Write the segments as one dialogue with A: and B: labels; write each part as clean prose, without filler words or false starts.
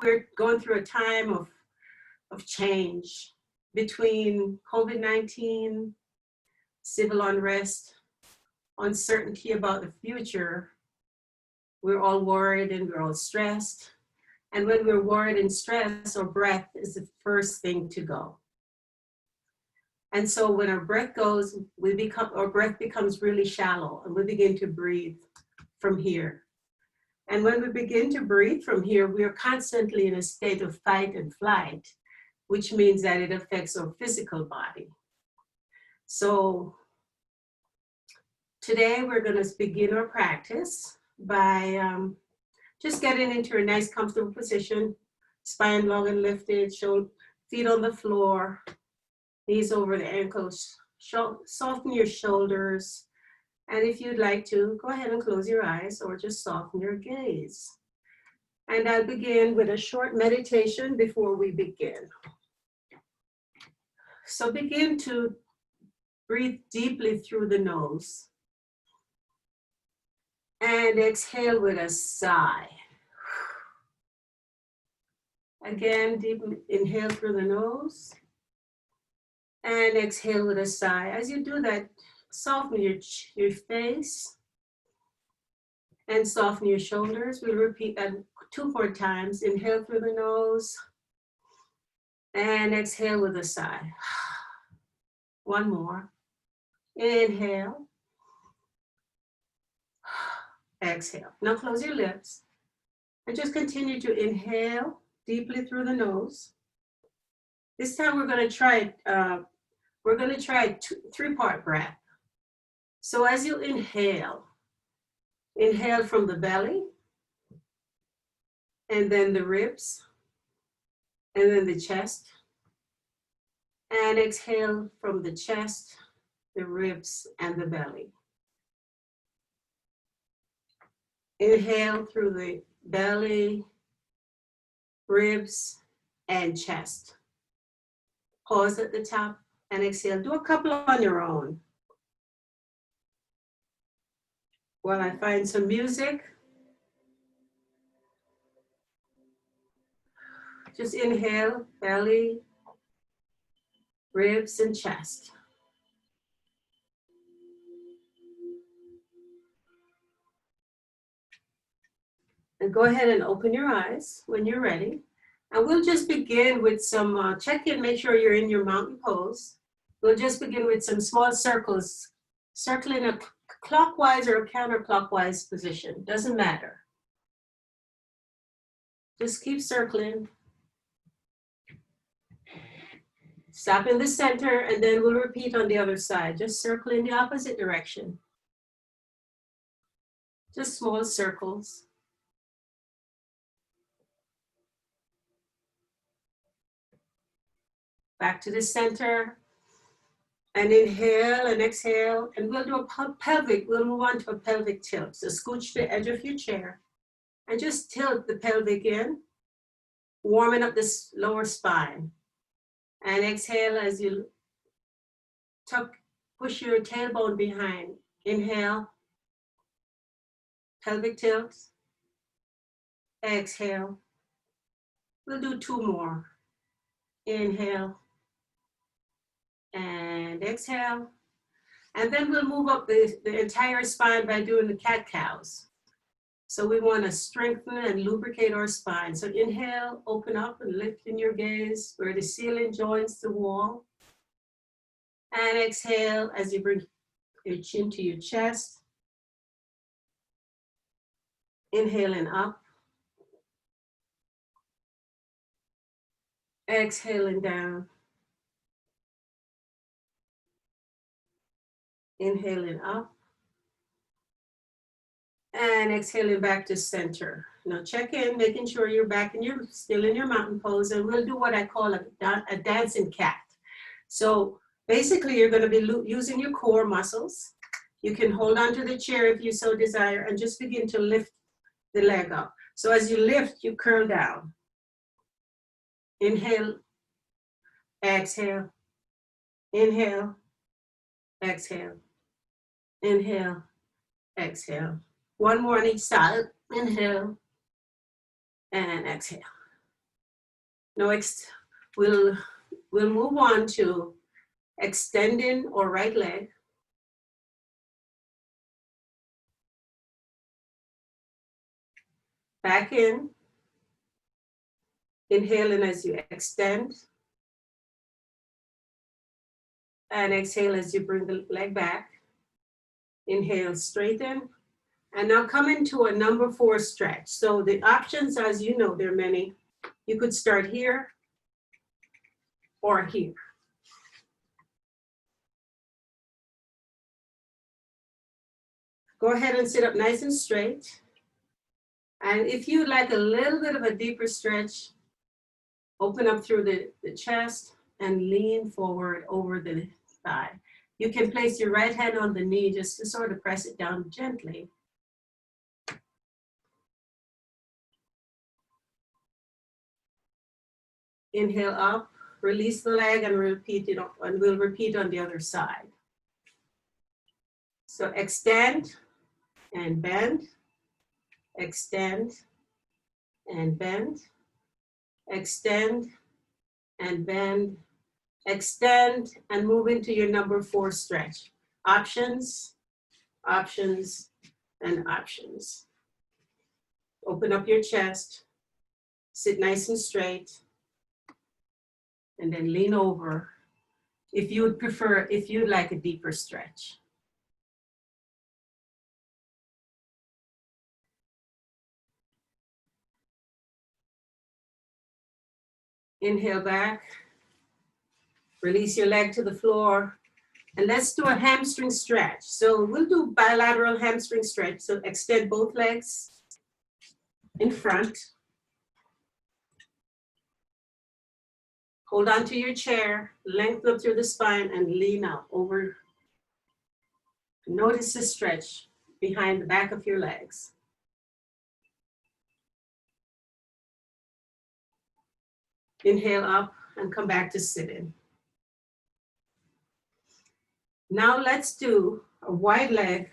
A: we're going through a time of change between COVID-19, civil unrest, uncertainty about the future. We're all worried and we're all stressed. And when we're worried and stressed, our breath is the first thing to go. And so when our breath goes, our breath becomes really shallow and we begin to breathe from here. And when we begin to breathe from here, we are constantly in a state of fight and flight, which means that it affects our physical body. So today we're going to begin our practice by just getting into a nice comfortable position, spine long and lifted, feet on the floor, knees over the ankles, soften your shoulders. And if you'd like to, go ahead and close your eyes or just soften your gaze. And I'll begin with a short meditation before we begin. So begin to breathe deeply through the nose. And exhale with a sigh. Again, deep inhale through the nose. And exhale with a sigh. As you do that, soften your face. And soften your shoulders. We'll repeat that 2 more times. Inhale through the nose. And exhale with a sigh. 1 more. Inhale. Exhale. Now close your lips and just continue to inhale deeply through the nose. This time we're going to try a 3-part breath. So as you inhale from the belly, and then the ribs, and then the chest, and exhale from the chest, the ribs, and the belly. Inhale through the belly, ribs, and chest. Pause at the top and exhale. Do a couple on your own. While I find some music, just inhale, belly, ribs, and chest. And go ahead and open your eyes when you're ready. And we'll just begin with some check-in, make sure you're in your mountain pose. We'll just begin with some small circles, circling a clockwise or a counterclockwise position, doesn't matter. Just keep circling. Stop in the center and then we'll repeat on the other side. Just circle in the opposite direction. Just small circles. Back to the center, and inhale and exhale, and we'll do a pelvic, we'll move on to a pelvic tilt. So scooch the edge of your chair, and just tilt the pelvic in, warming up this lower spine. And exhale as you push your tailbone behind. Inhale, pelvic tilt, exhale. We'll do 2 more. Inhale, and exhale. And then we'll move up the entire spine by doing the cat-cows. So we want to strengthen and lubricate our spine. So inhale, open up and lift in your gaze where the ceiling joins the wall. And exhale as you bring your chin to your chest. Inhaling up. Exhaling down. Inhaling up. And exhaling back to center. Now check in, making sure you're back and you're still in your mountain pose. And we'll do what I call a dancing cat. So basically you're going to be using your core muscles. You can hold onto the chair if you so desire and just begin to lift the leg up. So as you lift, you curl down. Inhale, exhale, inhale, exhale, inhale, exhale. 1 more on each side. Inhale and exhale. Now we'll move on to extending or right leg. Back in. Inhaling as you extend. And exhale as you bring the leg back. Inhale, straighten. And now come into a number 4 stretch. So the options, as you know, there are many. You could start here or here. Go ahead and sit up nice and straight. And if you'd like a little bit of a deeper stretch, open up through the chest and lean forward over the thigh. You can place your right hand on the knee just to sort of press it down gently. Inhale up, release the leg and repeat it, and we'll repeat on the other side. So extend and bend, extend and bend, extend and bend, extend and move into your number 4 stretch. Options, options, and options. Open up your chest, sit nice and straight, and then lean over if you would prefer, if you'd like a deeper stretch. Inhale back, release your leg to the floor, and let's do a hamstring stretch. So we'll do bilateral hamstring stretch. So extend both legs in front. Hold on to your chair, lengthen up through the spine and lean out over. Notice the stretch behind the back of your legs. Inhale up and come back to sitting. Now let's do a wide leg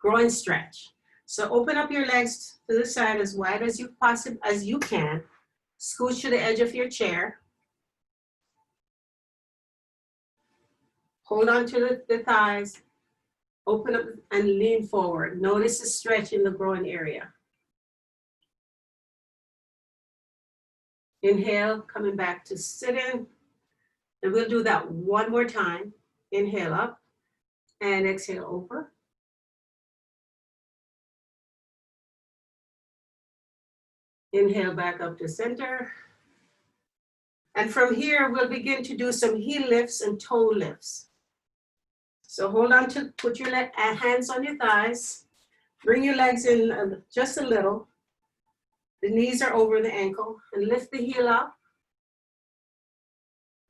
A: groin stretch. So open up your legs to the side as wide as you can. Scooch to the edge of your chair. Hold on to the thighs. Open up and lean forward. Notice the stretch in the groin area. Inhale, coming back to sitting. And we'll do that one more time. Inhale up and exhale over. Inhale back up to center. And from here, we'll begin to do some heel lifts and toe lifts. So hold on to, put your hands on your thighs. Bring your legs in just a little. The knees are over the ankle and lift the heel up.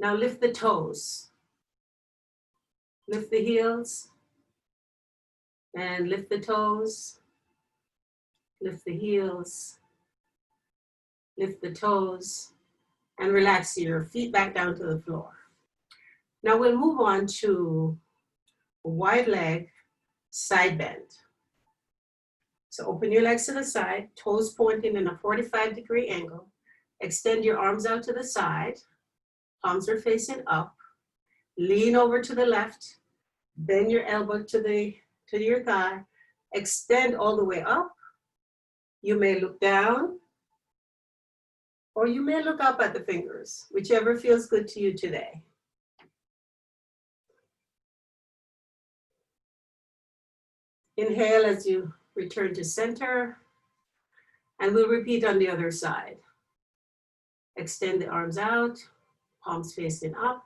A: Now lift the toes. Lift the heels and lift the toes. Lift the heels. Lift the toes and relax your feet back down to the floor. Now we'll move on to a wide leg side bend. So open your legs to the side, toes pointing in a 45-degree angle. Extend your arms out to the side. Palms are facing up. Lean over to the left. Bend your elbow to your thigh. Extend all the way up. You may look down, or you may look up at the fingers, whichever feels good to you today. Inhale as you return to center, and we'll repeat on the other side. Extend the arms out, palms facing up,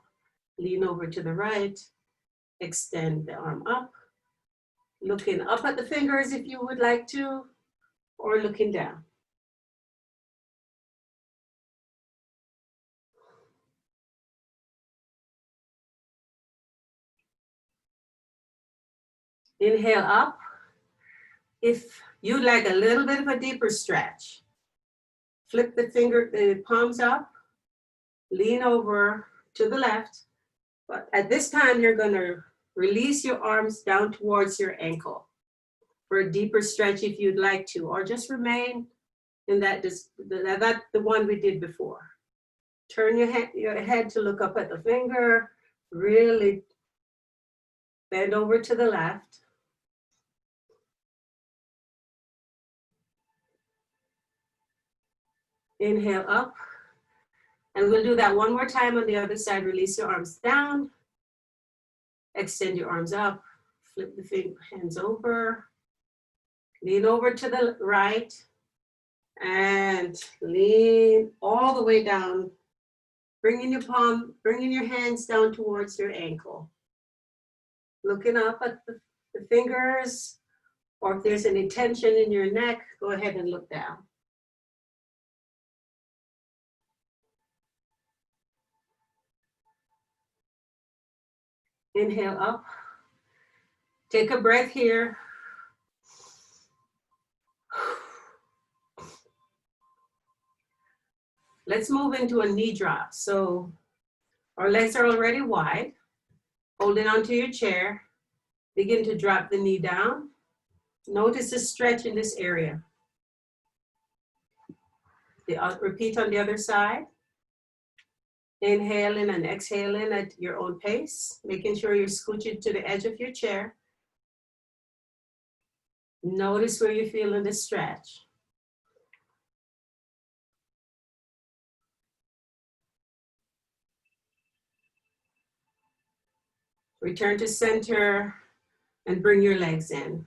A: lean over to the right, extend the arm up, looking up at the fingers if you would like to, or looking down. Inhale up. If you'd like a little bit of a deeper stretch, flip the palms up, lean over to the left. But at this time, you're going to release your arms down towards your ankle for a deeper stretch if you'd like to, or just remain in the one we did before. Turn your head to look up at the finger, really bend over to the left. Inhale up, and we'll do that one more time on the other side. Release your arms down, extend your arms up, flip the hands over, lean over to the right, and lean all the way down, bringing your hands down towards your ankle. Looking up at the fingers, or if there's any tension in your neck, go ahead and look down. Inhale up. Take a breath here. Let's move into a knee drop. So our legs are already wide. Holding onto your chair. Begin to drop the knee down. Notice the stretch in this area. Repeat on the other side. Inhaling and exhaling at your own pace, making sure you're scooching to the edge of your chair. Notice where you're feeling the stretch. Return to center and bring your legs in.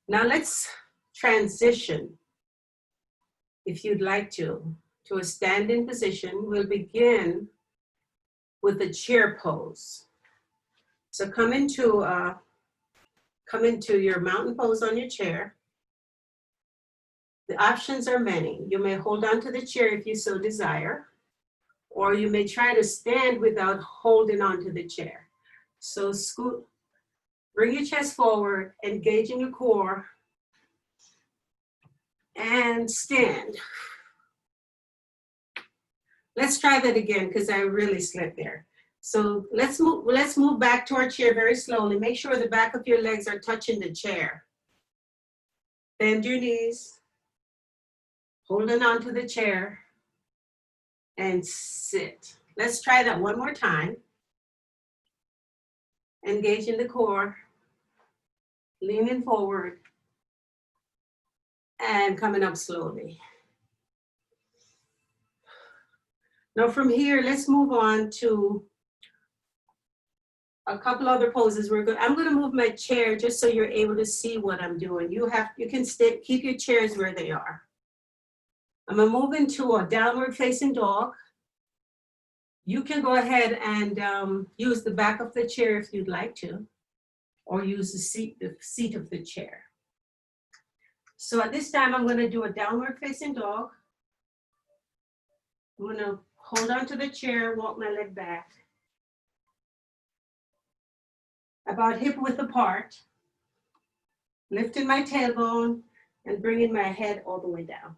A: Now let's transition, if you'd like to a standing position. We'll begin with the chair pose. So come into your mountain pose on your chair. The options are many. You may hold on to the chair if you so desire, or you may try to stand without holding on to the chair. So scoot, bring your chest forward, engaging your core, and stand. Let's try that again because I really slipped there. So let's move back to our chair very slowly. Make sure the back of your legs are touching the chair. Bend your knees, holding on to the chair, and sit. Let's try that one more time. Engaging the core, leaning forward, and coming up slowly. Now from here, let's move on to a couple other poses. I'm going to move my chair just so you're able to see what I'm doing. You can keep your chairs where they are. I'm going to move into a downward facing dog. You can go ahead and use the back of the chair if you'd like to, or use the seat of the chair. So at this time, I'm going to do a downward facing dog. I'm going to hold on to the chair, walk my leg back, about hip width apart, lifting my tailbone and bringing my head all the way down.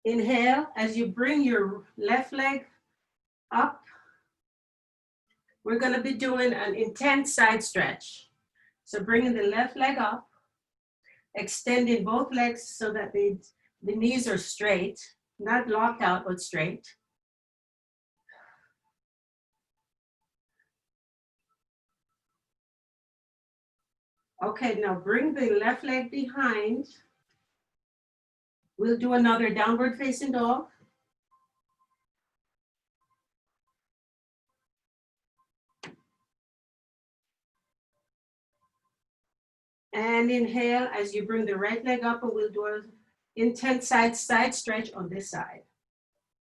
A: Inhale, as you bring your left leg up, we're going to be doing an intense side stretch. So bringing the left leg up, extending both legs so that the knees are straight, not locked out, but straight. Okay, now bring the left leg behind. We'll do another downward facing dog. And inhale as you bring the right leg up, and we'll do an intense side stretch on this side.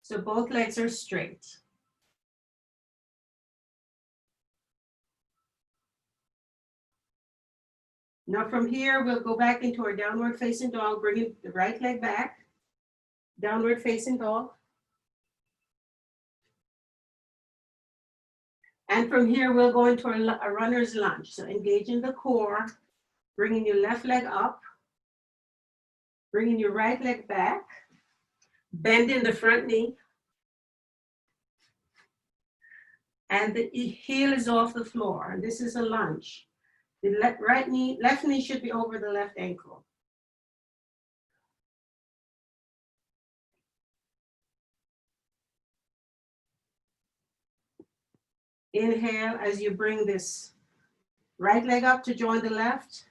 A: So both legs are straight. Now from here, we'll go back into our downward facing dog, bringing the right leg back, downward facing dog. And from here, we'll go into a runner's lunge. So engaging the core, bringing your left leg up, bringing your right leg back, bending the front knee. and the heel is off the floor. And this is a lunge. The left knee should be over the left ankle. Inhale as you bring this right leg up to join the left.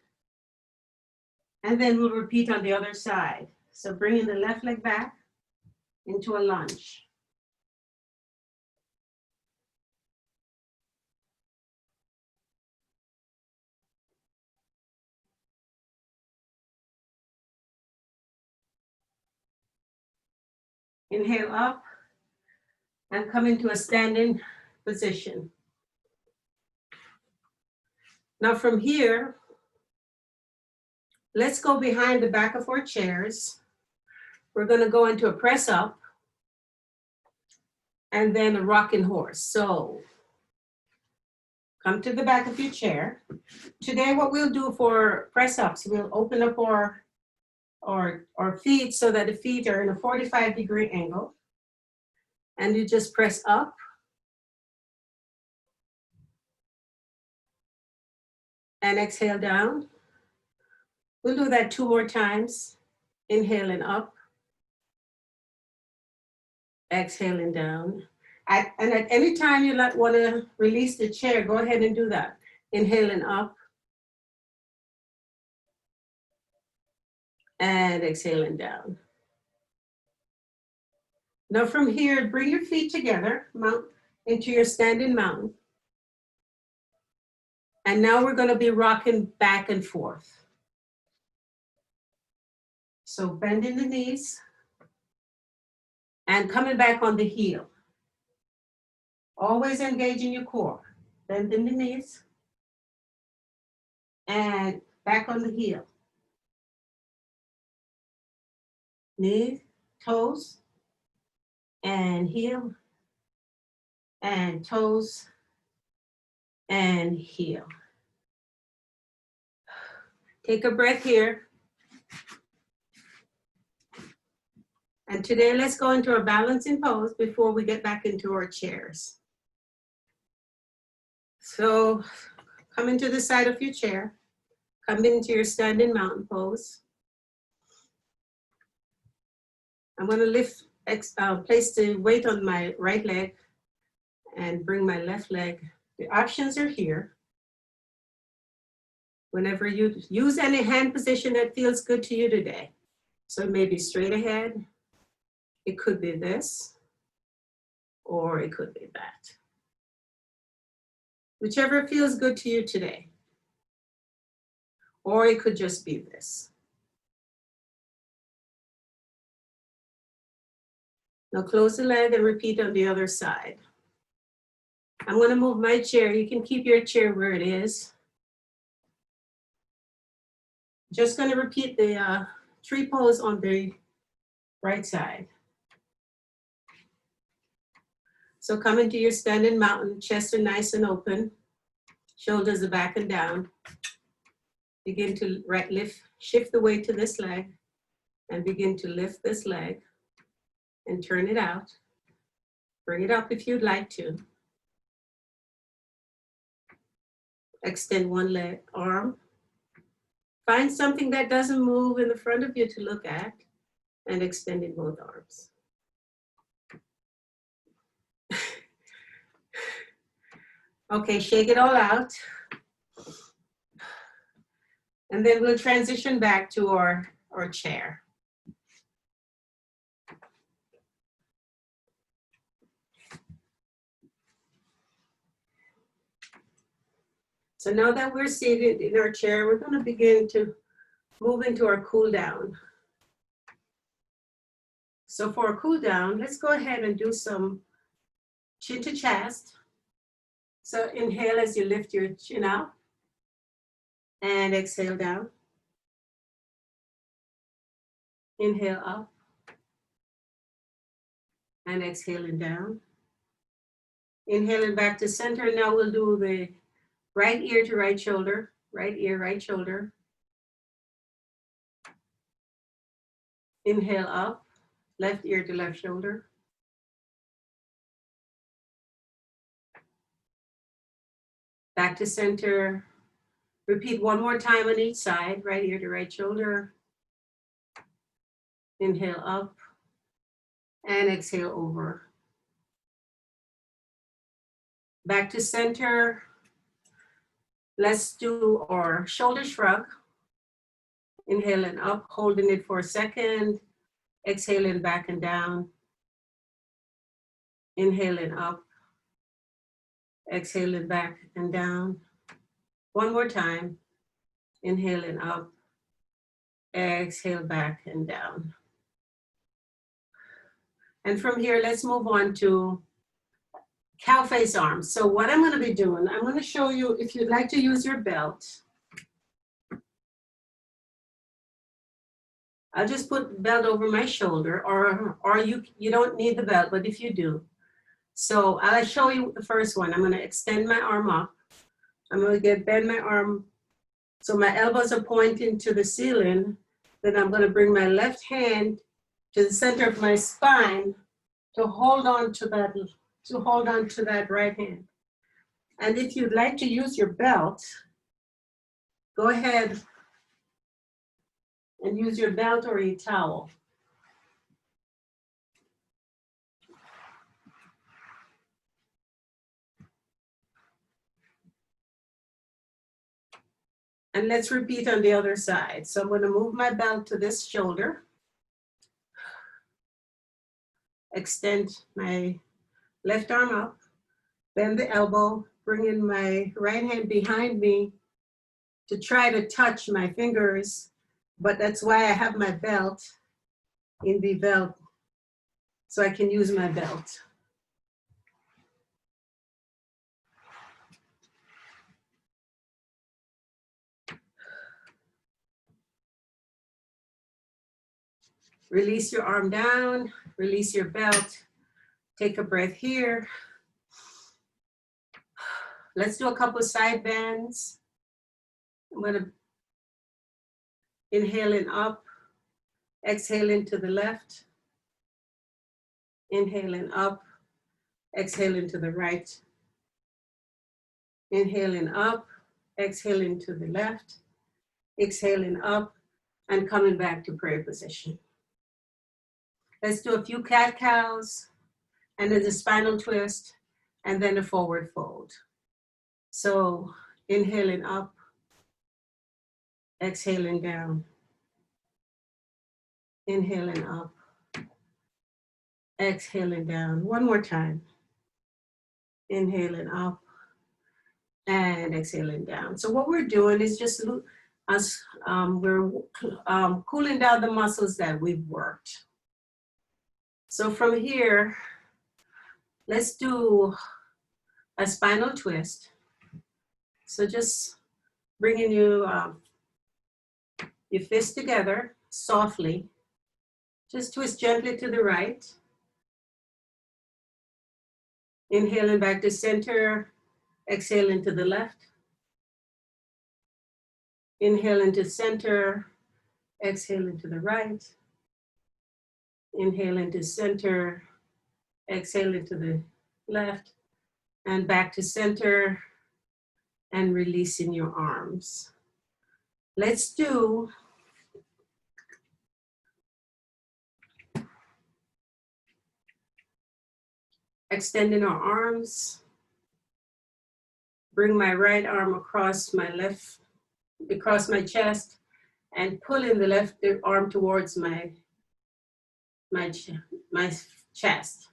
A: And then we'll repeat on the other side. So bringing the left leg back into a lunge. Inhale up and come into a standing position. Now from here, let's go behind the back of our chairs. We're going to go into a press up and then a rocking horse. So come to the back of your chair. Today, what we'll do for press ups, we'll open up our feet so that the feet are in a 45-degree angle. And you just press up. And exhale down. We'll do that 2 more times. Inhaling up. Exhaling down. And at any time you want to release the chair, go ahead and do that. Inhaling up. And exhaling down. Now from here, bring your feet together, mount into your standing mountain. And now we're going to be rocking back and forth. So bending the knees and coming back on the heel. Always engaging your core. Bending the knees and back on the heel. Knees, toes, and heel, and toes, and heel. Take a breath here. And today, let's go into our balancing pose before we get back into our chairs. So come into the side of your chair. Come into your standing mountain pose. I'm going to place the weight on my right leg and bring my left leg. The options are here. Whenever you use any hand position that feels good to you today. So it may be straight ahead. It could be this, or it could be that. Whichever feels good to you today. Or it could just be this. Now close the leg and repeat on the other side. I'm going to move my chair. You can keep your chair where it is. Just going to repeat the tree pose on the right side. So come into your standing mountain, chest are nice and open, shoulders are back and down. Begin to shift the weight to this leg and begin to lift this leg and turn it out. Bring it up if you'd like to. Extend one leg, arm. Find something that doesn't move in the front of you to look at and extending both arms. Okay, shake it all out. And then we'll transition back to our chair. So now that we're seated in our chair, we're going to begin to move into our cool down. So for a cool down, let's go ahead and do some chin to chest. So inhale as you lift your chin up and exhale down. Inhale up and exhaling down. Inhaling back to center. Now we'll do the right ear to right shoulder, right ear, right shoulder. Inhale up, left ear to left shoulder. back to center. Repeat one more time on each side, right ear to right shoulder. Inhale up and exhale over. Back to center. Let's do our shoulder shrug. Inhaling up, holding it for a second. Exhaling back and down. Inhaling up. Exhaling back and down. One more time. Inhaling up. Exhale back and down. And from here, let's move on to cow face arms. So what I'm going to be doing, I'm going to show you, if you'd like to use your belt, I'll just put the belt over my shoulder, or you don't need the belt, but if you do. So I'll show you the first one. I'm going to extend my arm up. I'm going to bend my arm so my elbows are pointing to the ceiling. Then I'm going to bring my left hand to the center of my spine to hold on to that right hand. And if you'd like to use your belt, go ahead and use your belt or a towel. And let's repeat on the other side. So I'm going to move my belt to this shoulder. Extend my left arm up, bend the elbow, bring in my right hand behind me to try to touch my fingers, but that's why I have my belt in the belt, so I can use my belt. Release your arm down, release your belt, take a breath here. Let's do a couple of side bends. I'm going to inhale in up, exhale into the left, inhale in up, exhale into the right, inhale in up, exhale into the left, exhaling up, and coming back to prayer position. Let's do a few cat-cows, and then the spinal twist, and then a forward fold. So inhaling up, exhaling down, inhaling up, exhaling down. One more time. Inhaling up and exhaling down. So what we're doing is just we're cooling down the muscles that we've worked. So from here, let's do a spinal twist. So just bringing your fists together softly. Just twist gently to the right. Inhaling back to center, exhaling to the left. Inhaling to center, exhaling to the right. Inhaling to center, exhaling to the left, and back to center, and releasing your arms. Let's do extending our arms. Bring my right arm across my chest, and pulling the left arm towards my chest.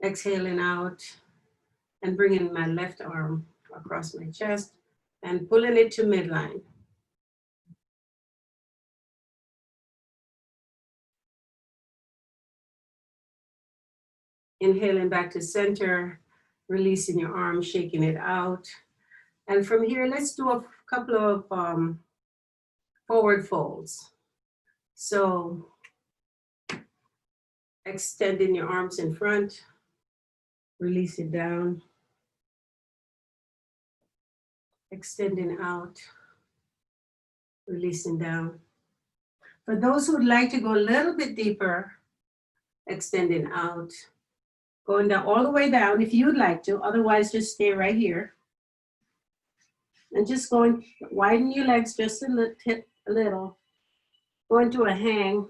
A: Exhaling out and bringing my left arm across my chest and pulling it to midline. Inhaling back to center, releasing your arm, shaking it out. And from here, let's do a couple of forward folds. So extending your arms in front, release it down, extending out, releasing down. For those who would like to go a little bit deeper, extending out, going down all the way down if you'd like to, otherwise just stay right here. And just going, widen your legs just a little, go into a hang.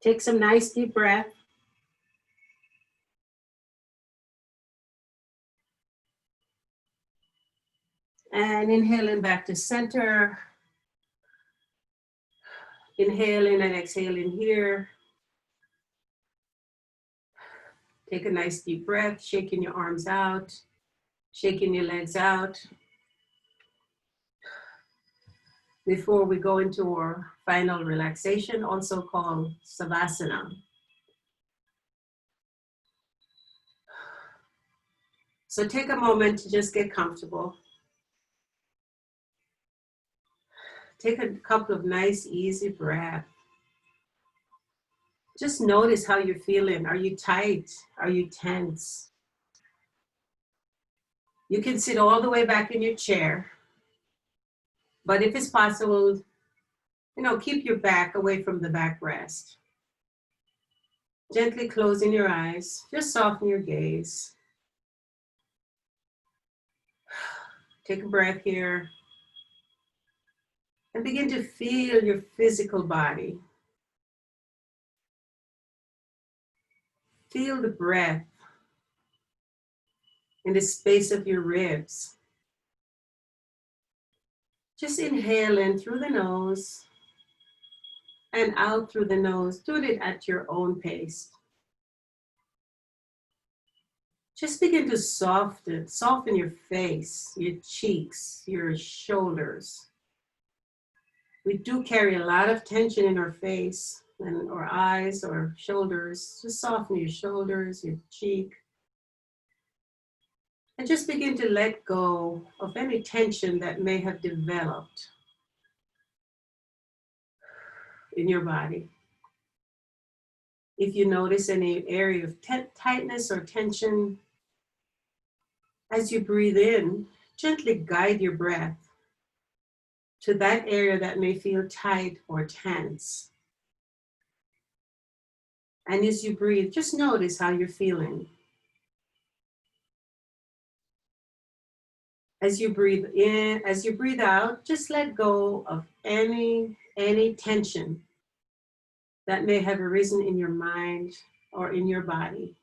A: Take some nice deep breath. And inhaling back to center. Inhaling and exhaling here. Take a nice deep breath, shaking your arms out, shaking your legs out. Before we go into our final relaxation, also called Savasana. So take a moment to just get comfortable. Take a couple of nice, easy breaths. Just notice how you're feeling. Are you tight? Are you tense? You can sit all the way back in your chair. But if it's possible, keep your back away from the backrest. Gently closing your eyes. Just soften your gaze. Take a breath here. And begin to feel your physical body. Feel the breath in the space of your ribs. Just inhale in through the nose and out through the nose. Do it at your own pace. Just begin to soften your face, your cheeks, your shoulders. We do carry a lot of tension in our face and our eyes or shoulders. Just soften your shoulders, your cheek. And just begin to let go of any tension that may have developed in your body. If you notice any area of tightness or tension, as you breathe in, gently guide your breath to that area that may feel tight or tense. And as you breathe, just notice how you're feeling. As you breathe in, as you breathe out, just let go of any tension that may have arisen in your mind or in your body.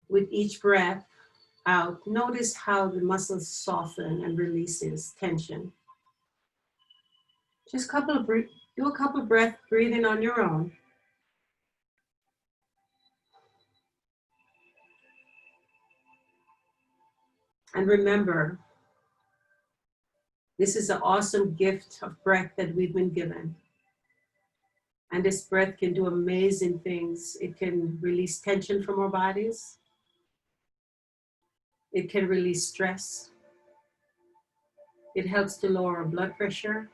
A: With each breath out, notice how the muscles soften and releases tension. Just do a couple of breath breathing on your own. And remember, this is an awesome gift of breath that we've been given. And this breath can do amazing things. It can release tension from our bodies. It can release stress. It helps to lower our blood pressure.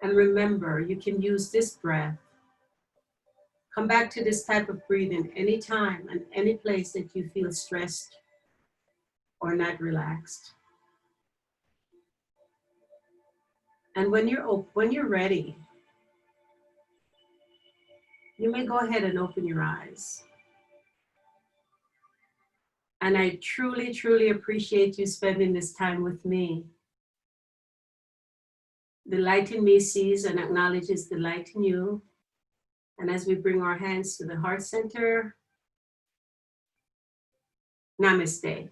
A: And remember, you can use this breath. Come back to this type of breathing anytime and any place that you feel stressed or not relaxed. And when you're ready, you may go ahead and open your eyes. And I truly, truly appreciate you spending this time with me. The light in me sees and acknowledges the light in you. And as we bring our hands to the heart center, namaste.